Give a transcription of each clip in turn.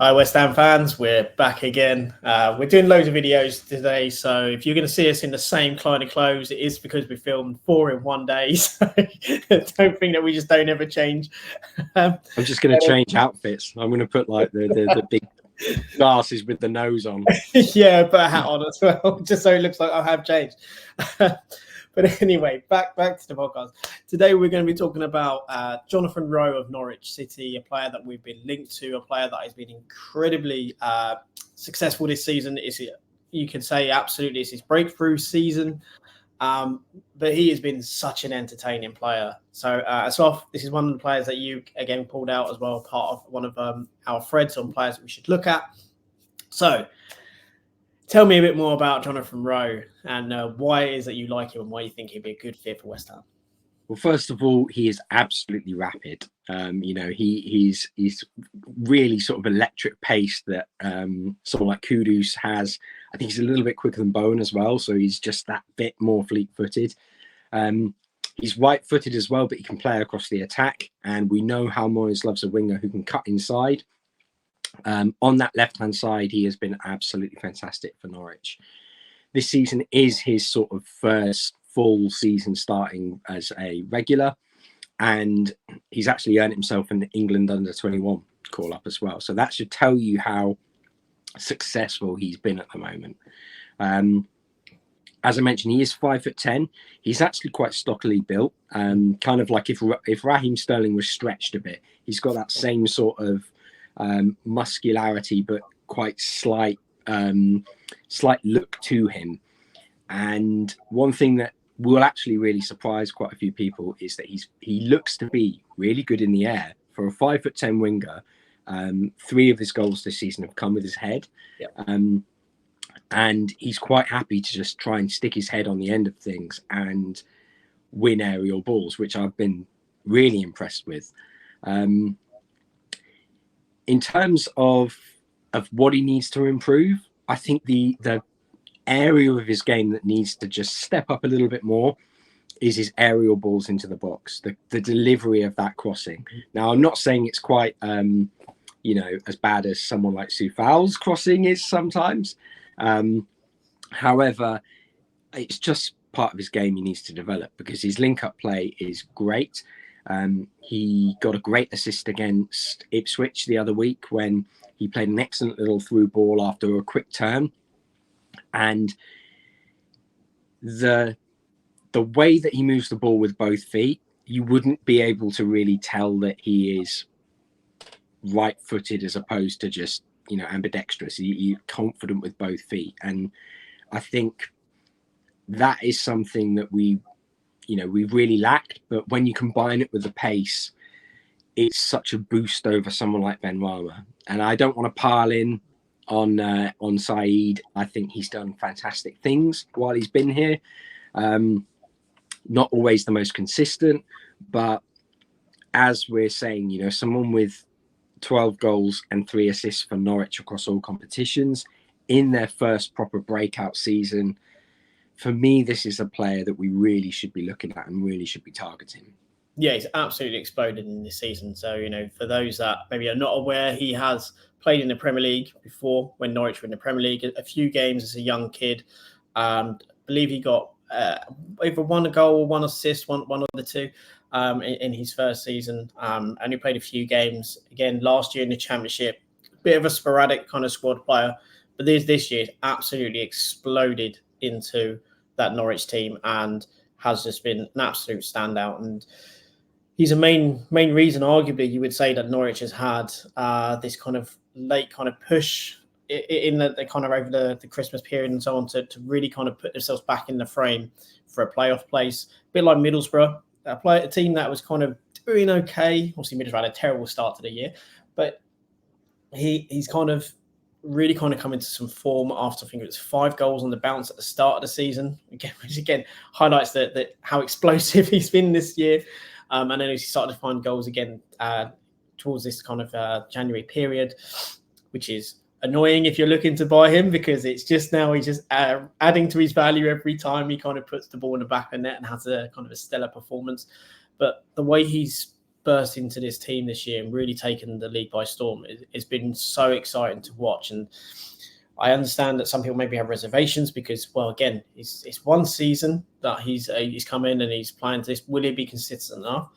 Hi, West Ham fans. We're back again. We're doing loads of videos today. So if you're going to see us in the same kind of clothes, it is because we filmed 4 in one day. So don't think that we just don't ever change. I'm just going to change outfits. I'm going to put like the big glasses with the nose on. Yeah, put a hat on as well, just so it looks like I have changed. But anyway, back to the podcast. Today we're going to be talking about Jonathan Rowe of Norwich City, a player that we've been linked to, a player that has been incredibly successful this season. You can say absolutely it's his breakthrough season, but he has been such an entertaining player. So this is one of the players that you again pulled out as well, part of one of our threads on players that we should look at. So tell me a bit more about Jonathan Rowe and why it is that you like him and why you think he'd be a good fit for West Ham. Well, first of all, he is absolutely rapid. He's really sort of electric pace that someone like Kudus has. I think he's a little bit quicker than Bowen as well, so he's just that bit more fleet-footed. He's right-footed as well, but he can play across the attack, and we know how Moyes loves a winger who can cut inside. On that left-hand side, he has been absolutely fantastic for Norwich. This season is his sort of first full season starting as a regular, and he's actually earned himself an England under-21 call-up as well. So that should tell you how successful he's been at the moment. As I mentioned, he is 5'10". He's actually quite stockily built, kind of like if Raheem Sterling was stretched a bit. He's got that same sort of muscularity, but quite slight look to him. And one thing that will actually really surprise quite a few people is that he looks to be really good in the air for a 5'10" winger. 3 of his goals this season have come with his head. Yep. And he's quite happy to just try and stick his head on the end of things and win aerial balls, which I've been really impressed with. In terms of what he needs to improve, I think the area of his game that needs to just step up a little bit more is his aerial balls into the box, the delivery of that crossing. Now, I'm not saying it's quite, as bad as someone like Soufal's crossing is sometimes. However, it's just part of his game he needs to develop because his link-up play is great. He got a great assist against Ipswich the other week when he played an excellent little through ball after a quick turn. And the way that he moves the ball with both feet, you wouldn't be able to really tell that he is right-footed as opposed to just, ambidextrous. He's confident with both feet. And I think that is something that we've really lacked, but when you combine it with the pace, it's such a boost over someone like Benrahma. And I don't want to pile in on Saeed. I think he's done fantastic things while he's been here. Not always the most consistent, but as we're saying, someone with 12 goals and 3 assists for Norwich across all competitions in their first proper breakout season. For me, this is a player that we really should be looking at and really should be targeting. Yeah, he's absolutely exploded in this season. So, for those that maybe are not aware, he has played in the Premier League before when Norwich were in the Premier League, a few games as a young kid. I believe he got either 1 goal or 1 assist, one of the two in his first season. And he played a few games again last year in the Championship. Bit of a sporadic kind of squad player, but this year absolutely exploded into that Norwich team and has just been an absolute standout. And he's a main reason, arguably, you would say that Norwich has had this kind of late kind of push in the kind of over the Christmas period and so on to really kind of put themselves back in the frame for a playoff place. A bit like Middlesbrough, a team that was kind of doing okay. Obviously, Middlesbrough had a terrible start to the year, but he's kind of really kind of come into some form after I think it was 5 goals on the bounce at the start of the season. Which again highlights that how explosive he's been this year. And then he started to find goals again towards this kind of January period, which is annoying if you're looking to buy him because it's just now he's just adding to his value every time he kind of puts the ball in the back of the net and has a kind of a stellar performance. But the way he's burst into this team this year and really taken the league by storm. It's been so exciting to watch. And I understand that some people maybe have reservations because, well, again, it's one season that he's come in and he's playing this. Will he be consistent enough?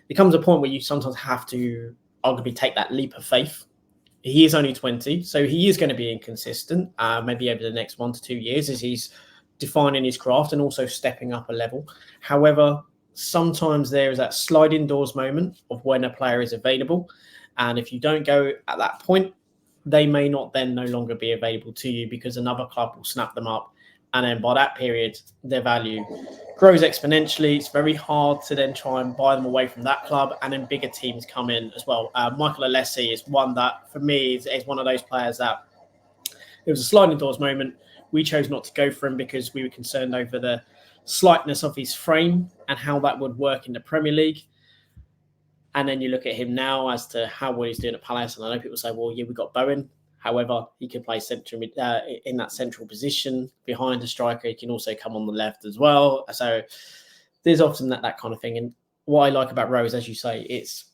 There comes a point where you sometimes have to arguably take that leap of faith. He is only 20, so he is going to be inconsistent, maybe over the next 1 to 2 years as he's defining his craft and also stepping up a level. However, sometimes there is that sliding doors moment of when a player is available. And if you don't go at that point, they may not then no longer be available to you because another club will snap them up. And then by that period, their value grows exponentially. It's very hard to then try and buy them away from that club. And then bigger teams come in as well. Michael Alessi is one that, for me, is one of those players that it was a sliding doors moment. We chose not to go for him because we were concerned over the slightness of his frame and how that would work in the Premier League. And then you look at him now as to how well he's doing at Palace. And I know people say, well, yeah, we've got Bowen. However, he can play in that central position behind a striker. He can also come on the left as well. So there's often that kind of thing. And what I like about Rowe is, as you say, it's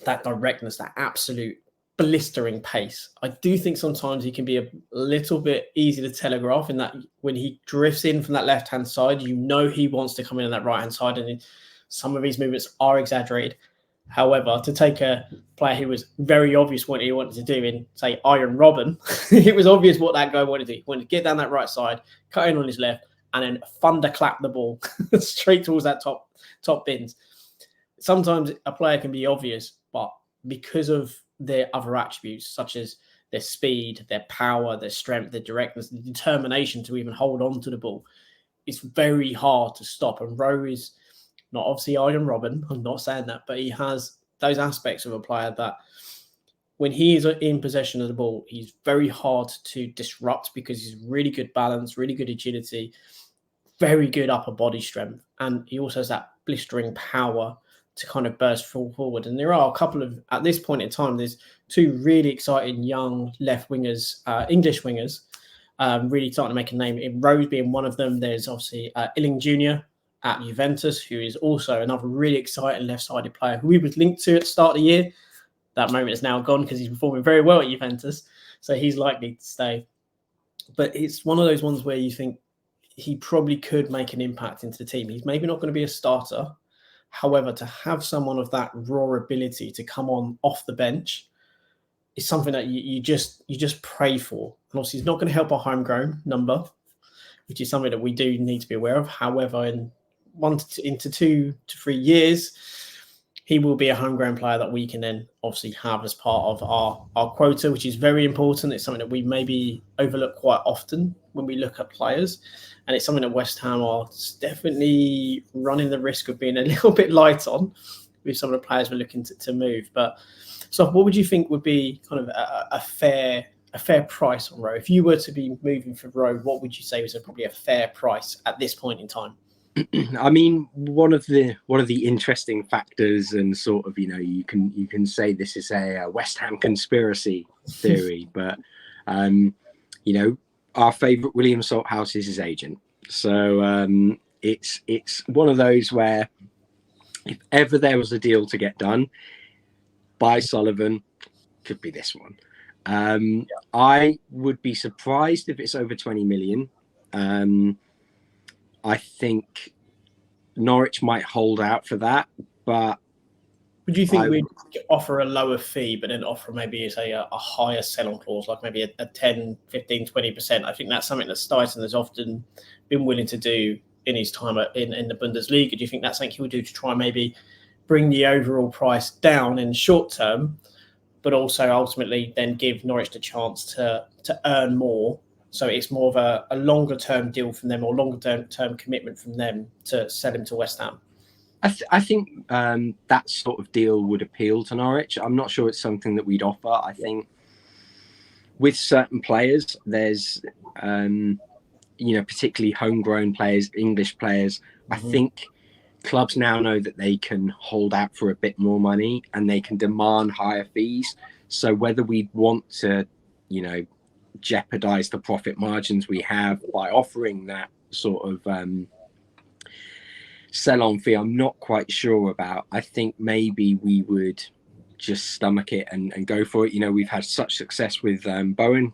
that directness, that absolute blistering pace. I do think sometimes he can be a little bit easy to telegraph in that when he drifts in from that left-hand side, you know he wants to come in on that right-hand side. And some of his movements are exaggerated. However, to take a player who was very obvious what he wanted to do in, say, Iron Robin, it was obvious what that guy wanted to do. He wanted to get down that right side, cut in on his left, and then thunderclap the ball straight towards that top bins. Sometimes a player can be obvious, but because of their other attributes, such as their speed, their power, their strength, their directness, the determination to even hold on to the ball, it's very hard to stop. And Rowe is not obviously Iron Robin, I'm not saying that, but he has those aspects of a player that when he is in possession of the ball, he's very hard to disrupt because he's really good balance, really good agility, very good upper body strength. And he also has that blistering power to kind of burst forward. And there are a couple of, at this point in time, there's two really exciting young left wingers, English wingers, really starting to make a name. In Rowe being one of them, there's obviously Illing Jr., at Juventus, who is also another really exciting left-sided player who we was linked to at the start of the year. That moment is now gone because he's performing very well at Juventus, so he's likely to stay. But it's one of those ones where you think he probably could make an impact into the team. He's maybe not going to be a starter. However, to have someone of that raw ability to come on off the bench is something that you just pray for. And obviously, he's not going to help our homegrown number, which is something that we do need to be aware of. However, in 1 to 2 to 3 years, he will be a homegrown player that we can then obviously have as part of our quota, which is very important. It's something that we maybe overlook quite often when we look at players. And it's something that West Ham are definitely running the risk of being a little bit light on with some of the players we're looking to move. But so what would you think would be kind of a fair price on Rowe? If you were to be moving for Rowe, what would you say was probably a fair price at this point in time? I mean, one of the interesting factors, and sort of, you can say this is a West Ham conspiracy theory, but our favourite William Salthouse is his agent. So it's one of those where if ever there was a deal to get done by Sullivan, could be this one. I would be surprised if it's over 20 million. I think Norwich might hold out for that, but would you think we'd offer a lower fee, but then offer maybe, say, a higher sell-on clause, like maybe a 10, 15, 20%? I think that's something that Stuyton has often been willing to do in his time in the Bundesliga. Do you think that's something he would do to try and maybe bring the overall price down in short term, but also ultimately then give Norwich the chance to earn more? So it's more of a longer-term deal from them, or longer-term commitment from them to sell him to West Ham. I think that sort of deal would appeal to Norwich. I'm not sure it's something that we'd offer. I think with certain players, there's, particularly homegrown players, English players, I think clubs now know that they can hold out for a bit more money and they can demand higher fees. So whether we want to, jeopardize the profit margins we have by offering that sort of sell-on fee, I'm not quite sure about. I think maybe we would just stomach it and go for it. You know, we've had such success with Bowen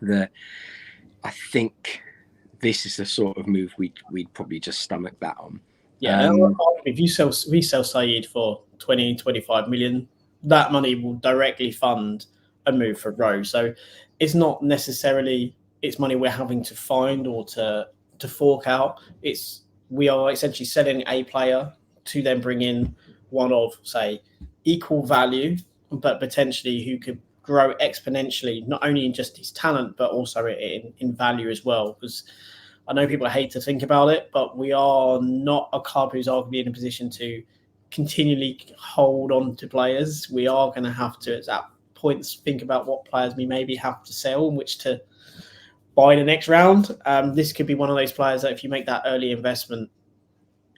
that I think this is the sort of move we'd probably just stomach that on. Yeah, if we sell Saeed for 20, 25 million, that money will directly fund a move for Rowe. So it's not necessarily it's money we're having to find or to fork out. We are essentially selling a player to then bring in one of, say, equal value, but potentially who could grow exponentially, not only in just his talent, but also in value as well. Because I know people hate to think about it, but we are not a club who's arguably in a position to continually hold on to players. We are going to have to, at points, think about what players we maybe have to sell and which to buy the next round. This could be one of those players that if you make that early investment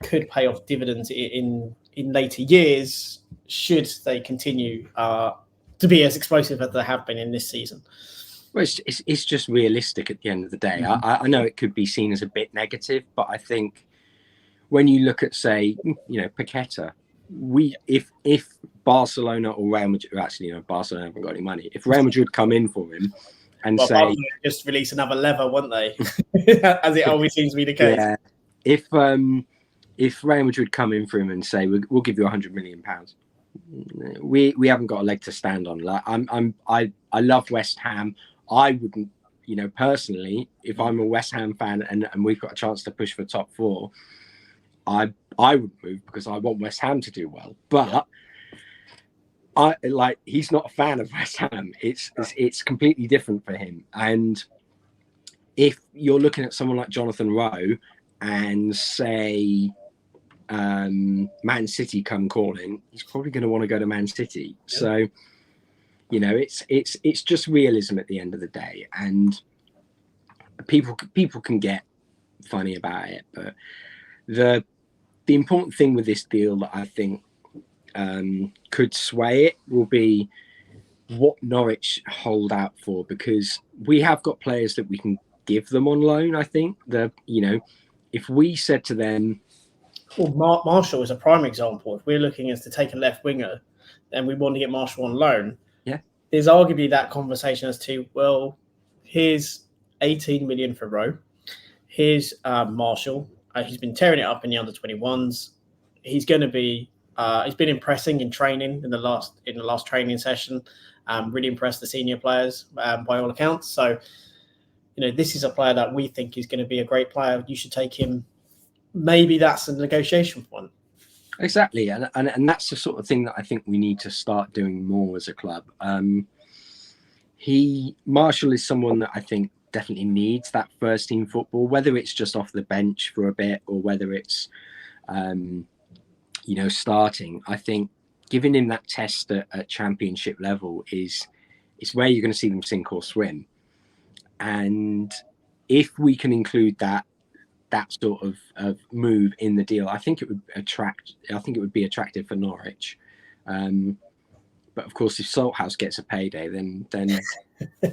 could pay off dividends in later years, should they continue to be as explosive as they have been in this season. Well, it's just realistic at the end of the day. Mm-hmm. I know it could be seen as a bit negative, but I think when you look at, say, Paqueta, if Barcelona or Real Madrid, actually, Barcelona haven't got any money. If Real Madrid come in for him and say, Barcelona just release another lever, won't they? As it always seems to be the case. Yeah. If Real Madrid come in for him and say we'll give you £100 million, we haven't got a leg to stand on. Like I love West Ham. I wouldn't, personally, if I'm a West Ham fan and we've got a chance to push for top four, I would move because I want West Ham to do well. But he's not a fan of West Ham. It's completely different for him. And if you're looking at someone like Jonathan Rowe and say Man City come calling, he's probably going to want to go to Man City. Yeah. So, it's just realism at the end of the day, and people can get funny about it, but the important thing with this deal that I think could sway it will be what Norwich hold out for, because we have got players that we can give them on loan. I think that if we said to them, well, Marshall is a prime example. If we're looking as to take a left winger and we want to get Marshall on loan, there's arguably that conversation as to, well, here's 18 million for Rowe. Here's Marshall. He's been tearing it up in the under-21s. He's going to be. He's been impressing in training in the last training session. Really impressed the senior players by all accounts. So, this is a player that we think is going to be a great player. You should take him. Maybe that's a negotiation point. Exactly, and that's the sort of thing that I think we need to start doing more as a club. Marshall is someone that I think definitely needs that first team football, whether it's just off the bench for a bit or whether it's starting. I think giving him that test at championship level is where you're going to see them sink or swim. And if we can include that sort of move in the deal, I think it would be attractive for Norwich. But of course, if Salthouse gets a payday, then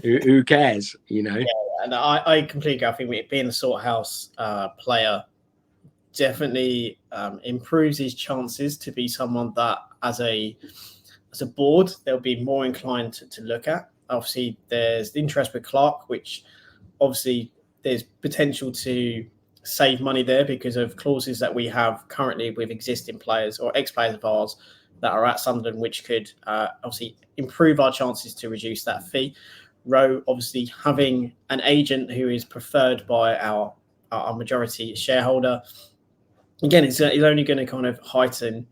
who cares? Yeah, and I completely agree. I think being a Salthouse player definitely improves his chances to be someone that, as a board, they'll be more inclined to look at. Obviously, there's the interest with Clark, which obviously there's potential to save money there because of clauses that we have currently with existing players or ex-players of ours that are at Sunderland, which could obviously improve our chances to reduce that fee. Rowe, obviously, having an agent who is preferred by our majority shareholder, again, it's only going to kind of heighten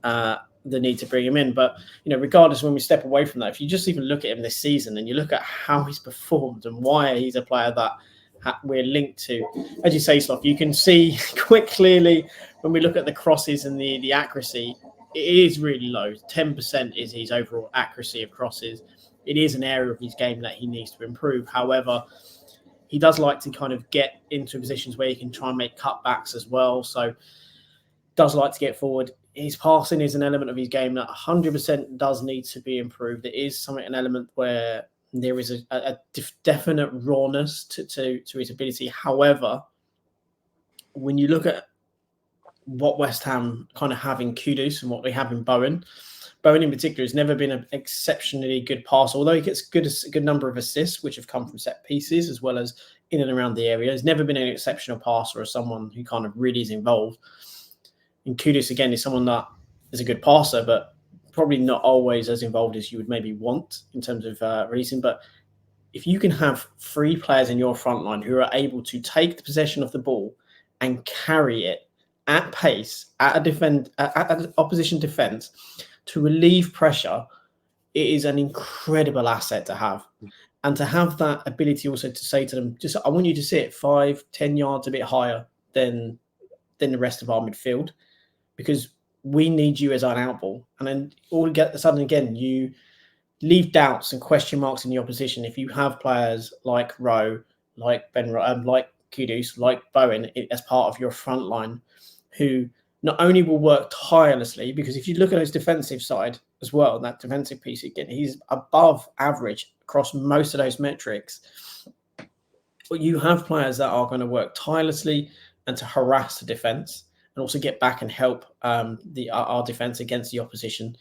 the need to bring him in. But, regardless, when we step away from that, if you just even look at him this season and you look at how he's performed and why he's a player that we're linked to, as you say, Sloth, you can see quite clearly when we look at the crosses and the accuracy, it is really low. 10% is his overall accuracy of crosses. It is an area of his game that he needs to improve. However, he does like to kind of get into positions where he can try and make cutbacks as well. So does like to get forward. His passing is an element of his game that 100% does need to be improved. It is an element where there is a definite rawness to his ability. However, when you look at what West Ham kind of have in Kudus and what they have in Bowen. Bowen in particular has never been an exceptionally good passer, although he gets a good number of assists, which have come from set pieces as well as in and around the area. He's never been an exceptional passer or someone who kind of really is involved. And Kudus, again, is someone that is a good passer, but probably not always as involved as you would maybe want in terms of releasing. But if you can have 3 players in your front line who are able to take the possession of the ball and carry it at pace at an opposition defence to relieve pressure, it is an incredible asset to have. And to have that ability also to say to them, just I want you to sit 5-10 yards a bit higher than the rest of our midfield, because we need you as an outball. And then all of a sudden, again, you leave doubts and question marks in the opposition if you have players like Rowe, like like Kudus, like Bowen as part of your front line, who not only will work tirelessly, because if you look at his defensive side as well, that defensive piece, again, he's above average across most of those metrics. But you have players that are going to work tirelessly and to harass the defence and also get back and help our defence against the opposition.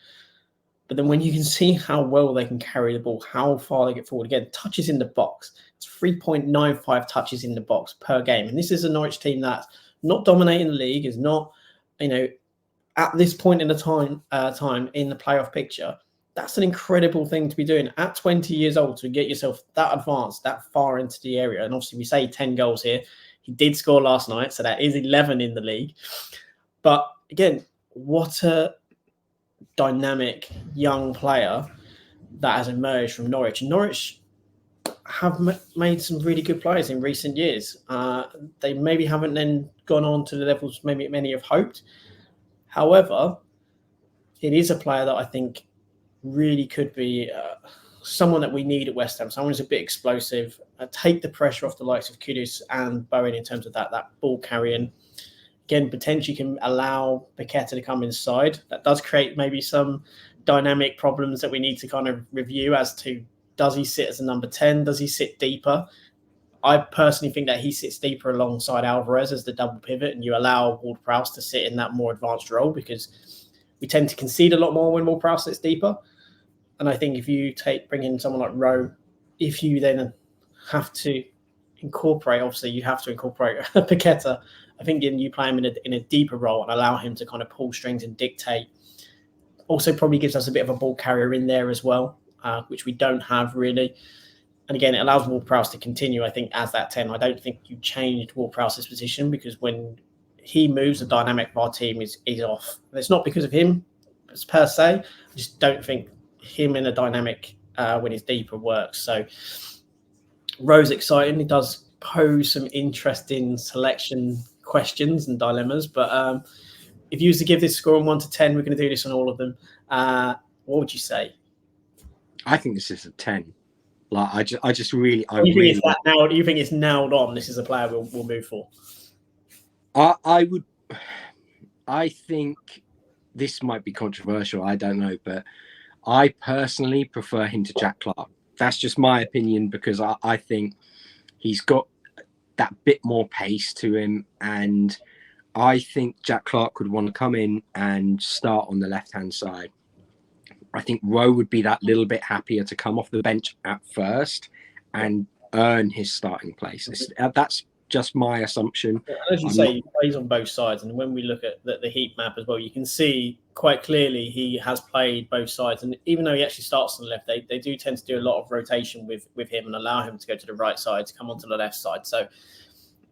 But then when you can see how well they can carry the ball, how far they get forward, again, touches in the box. It's 3.95 touches in the box per game. And this is a Norwich team that's not dominating the league, is not, at this point in the time in the playoff picture. That's an incredible thing to be doing at 20 years old, to get yourself that advanced, that far into the area. And obviously we say 10 goals here. He did score last night, so that is 11 in the league. But again, what a dynamic young player that has emerged from Norwich. And Norwich have made some really good players in recent years. They maybe haven't then gone on to the levels maybe many have hoped. However, it is a player that I think really could be someone that we need at West Ham. Someone who's a bit explosive, take the pressure off the likes of Kudus and Bowen in terms of that ball carrying. Again, potentially can allow Paqueta to come inside. That does create maybe some dynamic problems that we need to kind of review as to, does he sit as a number 10? Does he sit deeper? I personally think that he sits deeper alongside Alvarez as the double pivot, and you allow Ward-Prowse to sit in that more advanced role, because we tend to concede a lot more when Ward-Prowse sits deeper. And I think if you bring in someone like Rowe, if you then have to incorporate, obviously you have to incorporate Paqueta, I think you play him in a deeper role and allow him to kind of pull strings and dictate. Also probably gives us a bit of a ball carrier in there as well, which we don't have really. And again, it allows Ward-Prowse to continue, I think, as that 10. I don't think you changed Ward-Prowse's position, because when he moves, the dynamic of our team is off. And it's not because of him per se. I just don't think him in a dynamic when he's deeper works. So Rowe's exciting. He does pose some interesting selection questions and dilemmas. But if you was to give this score on 1 to 10, we're going to do this on all of them. What would you say? I think this is a 10. Like you think it's nailed on? This is a player we'll move for. I think this might be controversial. I don't know, but I personally prefer him to Jack Clarke. That's just my opinion, because I think he's got that bit more pace to him, and I think Jack Clarke would want to come in and start on the left-hand side. I think Rowe would be that little bit happier to come off the bench at first and earn his starting place. That's just my assumption. As you say, he plays on both sides. And when we look at the heat map as well, you can see quite clearly he has played both sides. And even though he actually starts on the left, they do tend to do a lot of rotation with him and allow him to go to the right side, to come onto the left side. So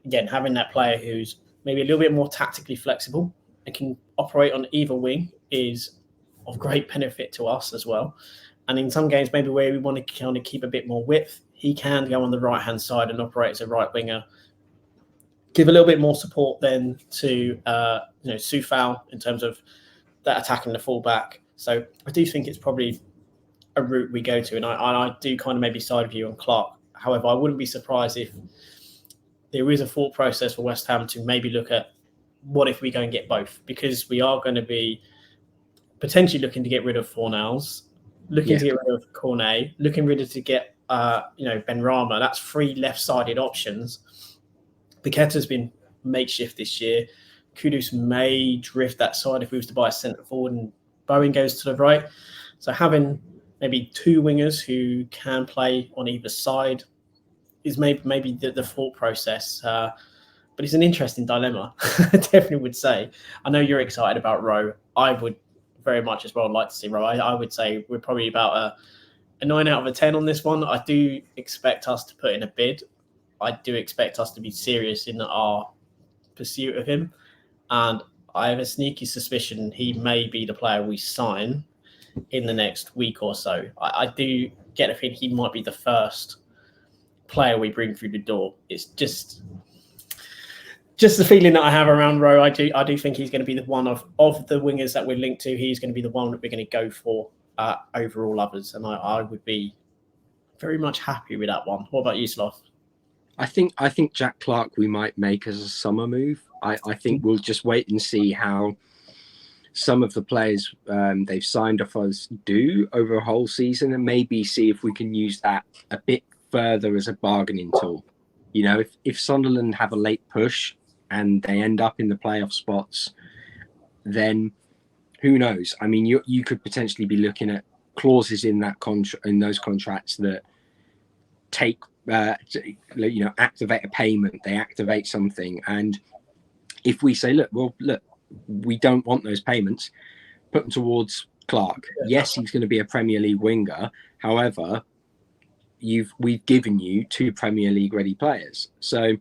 again, having that player who's maybe a little bit more tactically flexible and can operate on either wing is of great benefit to us as well. And in some games, maybe where we want to kind of keep a bit more width, he can go on the right-hand side and operate as a right winger. Give a little bit more support then to Soufal in terms of that attacking the fullback. So I do think it's probably a route we go to, and I do kind of maybe side view on Clarke. However, I wouldn't be surprised if there is a thought process for West Ham to maybe look at what if we go and get both, because we are going to be potentially looking to get rid of Fornals, looking to get rid of Cornet, looking really to get Benrahma. That's 3 left-sided options. Paqueta's been makeshift this year. Kudus may drift that side if we was to buy a centre forward and Bowen goes to the right. So having maybe two wingers who can play on either side is maybe the thought process. But it's an interesting dilemma, I definitely would say. I know you're excited about Rowe. I would very much as well like to see Rowe. I would say we're probably about a 9 out of a 10 on this one. I do expect us to put in a bid. I do expect us to be serious in our pursuit of him. And I have a sneaky suspicion he may be the player we sign in the next week or so. I do get a feeling he might be the first player we bring through the door. It's just the feeling that I have around Rowe. I do think he's going to be the one of the wingers that we're linked to. He's going to be the one that we're going to go for over all others, and I would be very much happy with that one. What about you, Sloth? I think Jack Clark we might make as a summer move. I think we'll just wait and see how some of the players they've signed off us do over a whole season, and maybe see if we can use that a bit further as a bargaining tool. You know, if Sunderland have a late push and they end up in the playoff spots, then who knows? I mean, you could potentially be looking at clauses in that in those contracts that take activate a payment. They activate something, and if we say, look, we don't want those payments, put them towards Clark. Yes, he's going to be a Premier League winger. However, we've given you 2 Premier League ready players. So,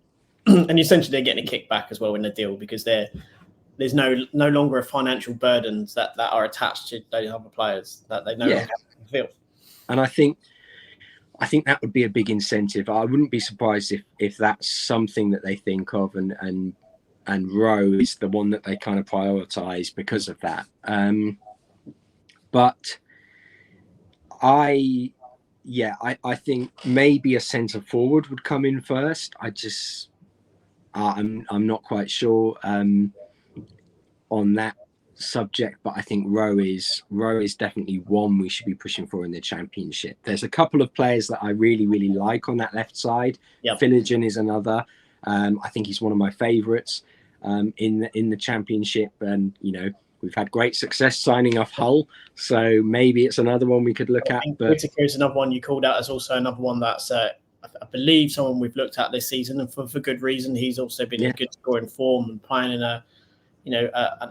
and essentially they're getting a kickback as well in the deal because there's no longer a financial burdens that are attached to those other players that they no longer have to fulfill. And I think that would be a big incentive. I wouldn't be surprised if that's something that they think of, and Rowe is the one that they kind of prioritize because of that. But I think maybe a centre forward would come in first. I'm not quite sure on that subject, but I think Rowe is definitely one we should be pushing for in the Championship. There's a couple of players that I really, really like on that left side. Yep. Philigen is another. I think he's one of my favourites in the Championship, and we've had great success signing off Hull, so maybe it's another one we could look at. But Whittaker is another one you called out as also another one that's I believe someone we've looked at this season, and for good reason. He's also been in good scoring form and playing in an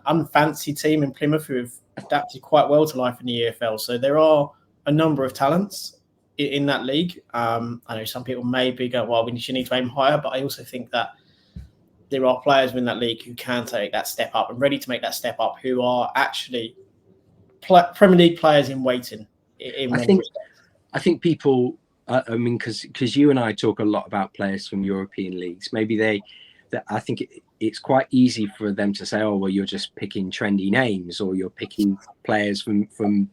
unfancy team in Plymouth who have adapted quite well to life in the EFL. So there are a number of talents in that league. I know some people maybe go, well, we should need to aim higher, but I also think that there are players in that league who can take that step up and ready to make that step up, who are actually Premier League players in waiting. I think people, because you and I talk a lot about players from European leagues, maybe I think it's quite easy for them to say, oh, well, you're just picking trendy names, or you're picking players from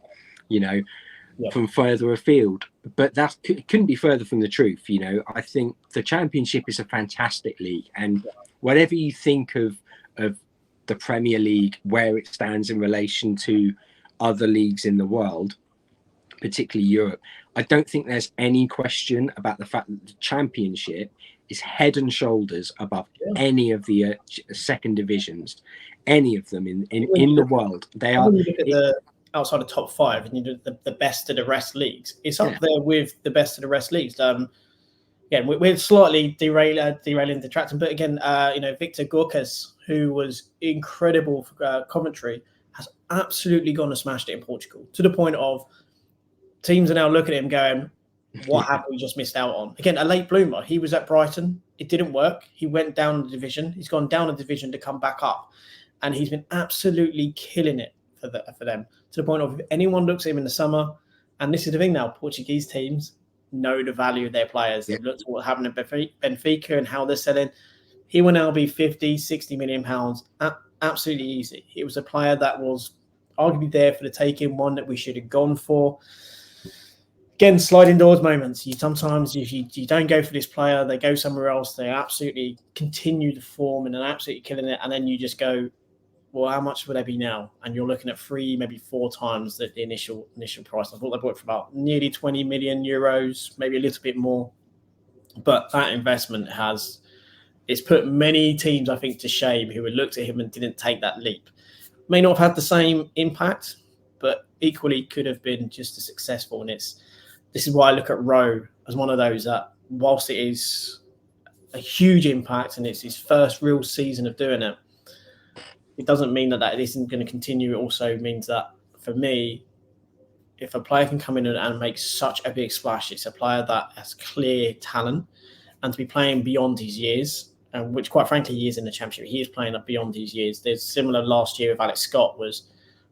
further afield. But that couldn't be further from the truth. I think the Championship is a fantastic league, and whatever you think of the Premier League, where it stands in relation to other leagues in the world, particularly Europe, I don't think there's any question about the fact that the Championship is head and shoulders above any of the second divisions, any of them in the world. They are. When you look at the outside of top 5 and you do the best of the rest leagues, it's up there with the best of the rest leagues. Again, we're slightly derailing, detracting, but again, Victor Gorkas, who was incredible for Coventry, has absolutely gone and smashed it in Portugal, to the point of teams are now looking at him going, what have we just missed out on? Again, a late bloomer. He was at Brighton. It didn't work. He went down the division. He's gone down a division to come back up. And he's been absolutely killing it for them, to the point of if anyone looks at him in the summer, and this is the thing now, Portuguese teams know the value of their players. They've looked at what happened at Benfica and how they're selling. He will now be 50, 60 million pounds. Absolutely easy. It was a player that was arguably there for the taking, one that we should have gone for. Again, sliding doors moments. Sometimes if you don't go for this player, they go somewhere else. They absolutely continue the form and they're absolutely killing it. And then you just go, well, how much would they be now? And you're looking at 3, maybe 4 times the initial price. I thought they bought for about nearly 20 million euros, maybe a little bit more. But that investment It's put many teams, I think, to shame who had looked at him and didn't take that leap. May not have had the same impact, but equally could have been just as successful. And this is why I look at Rowe as one of those that, whilst it is a huge impact and it's his first real season of doing it, it doesn't mean that isn't going to continue. It also means that, for me, if a player can come in and make such a big splash, it's a player that has clear talent, and to be playing beyond his years, which quite frankly he is in the Championship. He is playing up beyond his years. There's similar last year with Alex Scott, was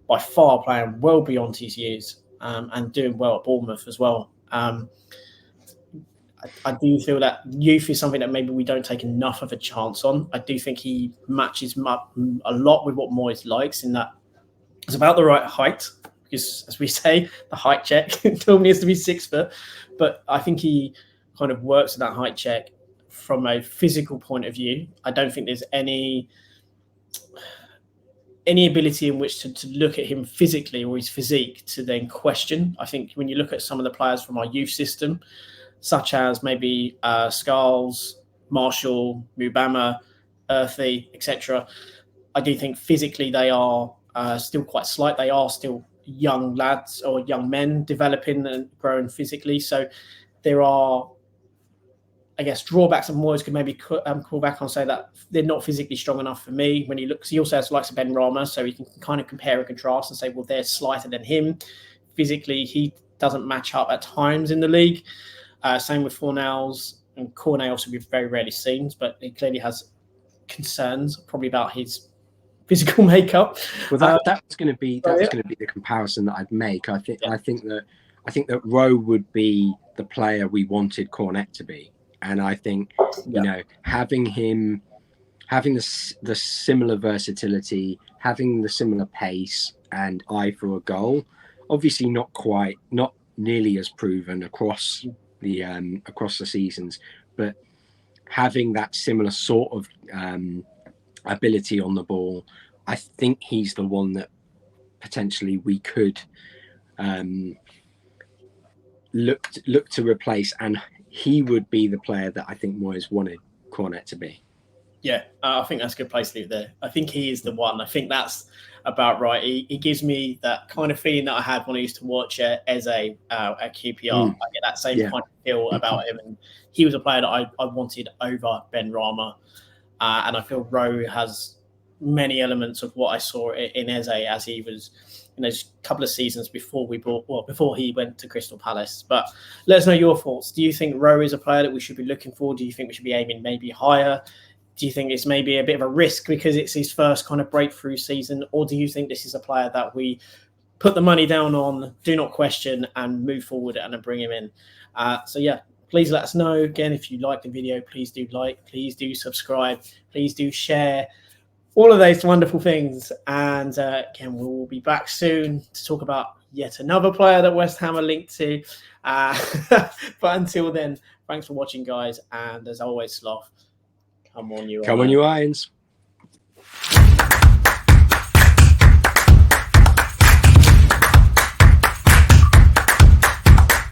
by far playing well beyond his years, and doing well at Bournemouth as well. I do feel that youth is something that maybe we don't take enough of a chance on. I do think he matches up a lot with what Moyes likes, in that it's about the right height, because, as we say, the height check normally has to be 6 foot. But I think he kind of works with that height check from a physical point of view. I don't think there's any ability in which to look at him physically or his physique to then question. I think when you look at some of the players from our youth system, such as maybe Skulls, Marshall, Mubama, Earthy, etc., I do think physically they are still quite slight. They are still young lads or young men developing and growing physically. So there are, I guess, drawbacks, and Moyes could maybe call back on, say that they're not physically strong enough for me. When he looks, he also has the likes of Ben Rama, so he can kind of compare and contrast and say, well, they're slighter than him. Physically, he doesn't match up at times in the league. Same with Fornals, and Cornet also we've very rarely seen, but he clearly has concerns probably about his physical makeup. Well, that was going to be the comparison that I'd make. I think that Rowe would be the player we wanted Cornet to be, and I think you know, having the similar versatility, having the similar pace and eye for a goal, obviously not nearly as proven across the seasons, but having that similar sort of ability on the ball, I think he's the one that potentially we could look to replace, and he would be the player that I think Moyes wanted Cornet to be. Yeah, I think that's a good place to leave it there. I think he is the one. I think that's about right. He gives me that kind of feeling that I had when I used to watch Eze at QPR. I get that same kind of feel about him. And he was a player that I wanted over Ben Rama. And I feel Rowe has many elements of what I saw in Eze as he was in those couple of seasons before he went to Crystal Palace. But let us know your thoughts. Do you think Rowe is a player that we should be looking for? Do you think we should be aiming maybe higher? Do you think it's maybe a bit of a risk because it's his first kind of breakthrough season? Or do you think this is a player that we put the money down on, do not question, and move forward and bring him in? So yeah, please let us know. Again, if you like the video, please do like, please do subscribe, please do share, all of those wonderful things. And again, we will be back soon to talk about yet another player that West Ham are linked to. But until then, thanks for watching, guys. And as always, Sloth, come on, you Irons.